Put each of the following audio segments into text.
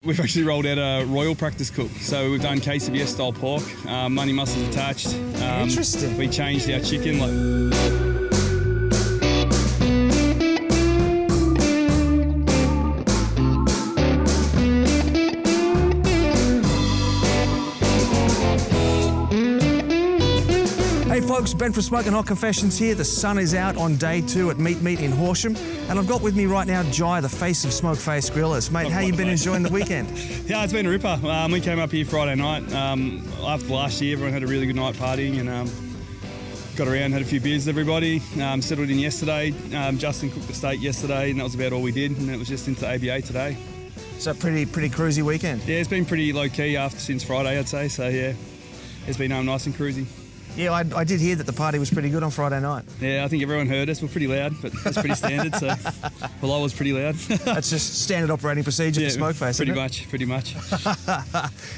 We've actually rolled out a royal practice cook. So we've done KCBS style pork, money mussels attached. Interesting. We changed our chicken. Hey folks, Ben from Smoking Hot Confessions here. The sun is out on day 2 at Meat Meet in Horsham, and I've got with me right now Jye, the face of Smokeface Grillahs. Mate, how you been enjoying the weekend? Yeah, it's been a ripper. We came up here Friday night. After last year, everyone had a really good night partying and got around, had a few beers with everybody. Settled in yesterday. Justin cooked the steak yesterday, and that was about all we did. And it was just into ABA today. So pretty cruisy weekend. Yeah, it's been pretty low key since Friday, I'd say. So yeah, it's been nice and cruisy. Yeah, I did hear that the party was pretty good on Friday night. Yeah, I think everyone heard us. We're pretty loud, but that's pretty standard. So, well, I was pretty loud. That's just standard operating procedure for Smokeface, pretty much.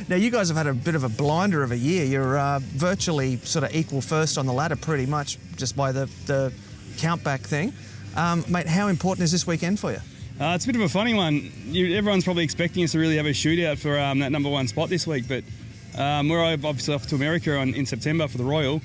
Now, you guys have had a bit of a blinder of a year. You're virtually sort of equal first on the ladder, pretty much, just by the count back thing. Mate, how important is this weekend for you? It's a bit of a funny one. Everyone's probably expecting us to really have a shootout for that #1 spot this week, but we're obviously off to America in September for the Royal,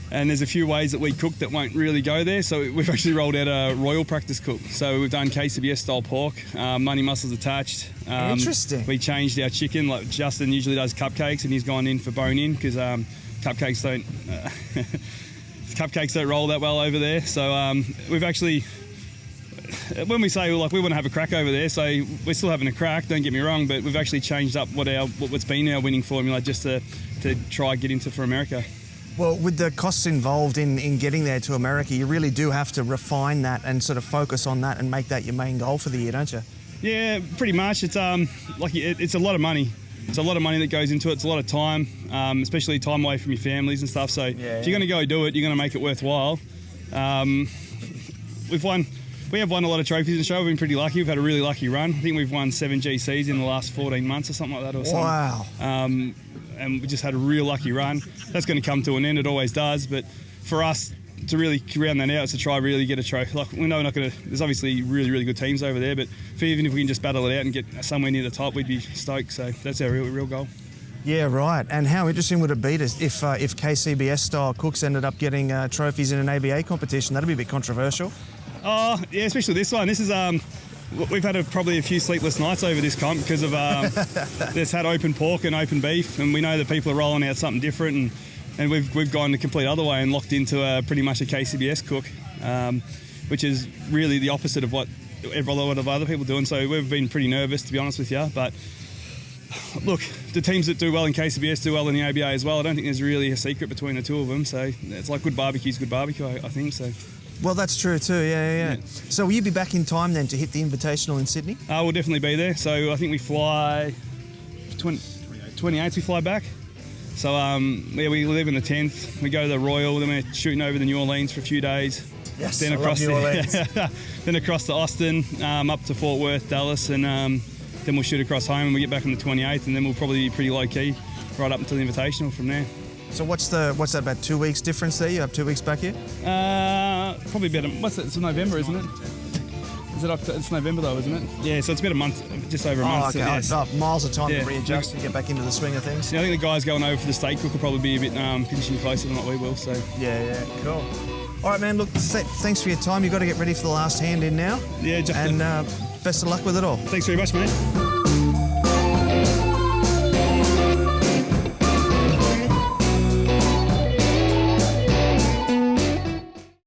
and there's a few ways that we cook that won't really go there, so we've actually rolled out a Royal practice cook. So we've done KCBS style pork, money mussels attached. Interesting. We changed our chicken. Like Justin usually does cupcakes, and he's gone in for bone-in because cupcakes don't roll that well over there. So we've actually, when we say we want to have a crack over there, so we're still having a crack, don't get me wrong, but we've actually changed up what's been our winning formula just to try get into for America. Well, with the costs involved in getting there to America, you really do have to refine that and sort of focus on that and make that your main goal for the year, don't you? Yeah, pretty much. It's it's a lot of money. It's a lot of money that goes into it. It's a lot of time, especially time away from your families and stuff. So if you're going to go do it, you're going to make it worthwhile. We have won a lot of trophies in the show. We've been pretty lucky. We've had a really lucky run. I think we've won 7 GCs in the last 14 months or something like that. Wow. And we just had a real lucky run. That's going to come to an end. It always does. But for us to really round that out is to try really get a trophy. Like, we know we're not going to... There's obviously really, really good teams over there, but even if we can just battle it out and get somewhere near the top, we'd be stoked. So that's our real goal. Yeah, right. And how interesting would it be if KCBS style cooks ended up getting trophies in an ABA competition? That'd be a bit controversial. Oh, yeah, especially this one. This is... we've had probably a few sleepless nights over this comp because of there's had open pork and open beef, and we know that people are rolling out something different, and we've gone the complete other way and locked into pretty much a KCBS cook, which is really the opposite of what a lot of other people are doing. So we've been pretty nervous, to be honest with you. But look, the teams that do well in KCBS do well in the ABA as well. I don't think there's really a secret between the two of them. So it's like good barbecue's good barbecue, I think so. Well, that's true too, yeah. So will you be back in time then to hit the Invitational in Sydney? We'll definitely be there. So I think we fly 28th we fly back. So we leave on the 10th. We go to the Royal, then we're shooting over to New Orleans for a few days. Yes, then across New Orleans. Then across to Austin, up to Fort Worth, Dallas, and then we'll shoot across home and we get back on the 28th, and then we'll probably be pretty low key right up until the Invitational from there. So what's that, about 2 weeks difference there? You have 2 weeks back here? Probably about what's it? It's November, isn't it? Is it October? It's November though, isn't it? Yeah, so it's about a month, just over a month. Okay. So, miles of time to readjust and get back into the swing of things. Yeah, I think the guys going over for the steak cook will probably be a bit finishing closer than what we will. So yeah, cool. All right, man. Look, thanks for your time. You've got to get ready for the last hand in now. Yeah, and best of luck with it all. Thanks very much, mate.